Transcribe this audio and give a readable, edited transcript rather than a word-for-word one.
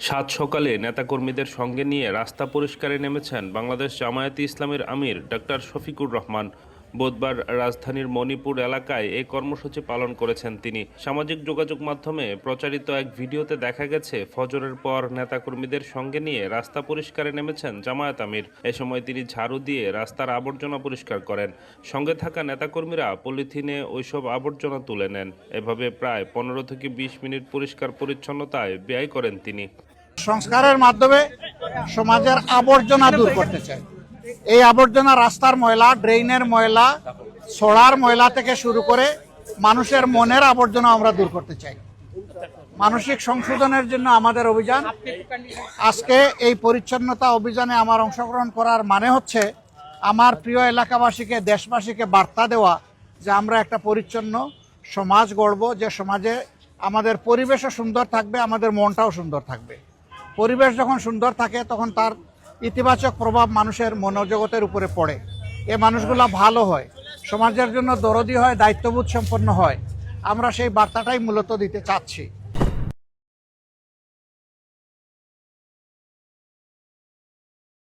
সাত সকালে নেতাকর্মীদের সঙ্গে নিয়ে রাস্তা পরিষ্কারে নেমেছেন বাংলাদেশ জামায়াতে ইসলামীর আমির ডক্টর শফিকুর রহমান। বুধবার রাজধানীর মণিপুর এলাকায় এই কর্মসূচি পালন করেছেন তিনি। সামাজিক যোগাযোগ মাধ্যমে প্রচারিত এক ভিডিওতে দেখা গেছে ফজরের পর নেতাকর্মীদের সঙ্গে নিয়ে রাস্তা পরিষ্কারে নেমেছেন জামায়াত আমির। এ সময় তিনি ঝাড়ু দিয়ে রাস্তার আবর্জনা পরিষ্কার করেন। সঙ্গে থাকা নেতাকর্মীরা পলিথিনে ওইসব আবর্জনা তুলে নেন। এভাবে প্রায় 15 থেকে 20 মিনিট পরিষ্কার পরিচ্ছন্নতায় ব্যয় করেন তিনি। সংস্কারের মাধ্যমে সমাজের আবর্জনা দূর করতে চাই। এই আবর্জনা রাস্তার ময়লা, ড্রেইনের ময়লা, ছড়ার ময়লা থেকে শুরু করে মানুষের মনের আবর্জনা আমরা দূর করতে চাই। মানসিক সংশোধনের জন্য আমাদের অভিযান। আজকে এই পরিচ্ছন্নতা অভিযানে আমার অংশগ্রহণ করার মানে হচ্ছে আমার প্রিয় এলাকাবাসীকে, দেশবাসীকে বার্তা দেওয়া যে আমরা একটা পরিচ্ছন্ন সমাজ গড়ব, যে সমাজে আমাদের পরিবেশও সুন্দর থাকবে, আমাদের মনটাও সুন্দর থাকবে। পরিবেশ যখন সুন্দর থাকে তখন তার ইতিবাচক প্রভাব মানুষের মনোজগতের উপরে পড়ে। এ মানুষগুলো ভালো হয়, সমাজের জন্য দরদি হয়, দায়িত্ববোধ সম্পন্ন হয়। আমরা সেই বার্তাটাই মূলত দিতে চাচ্ছি।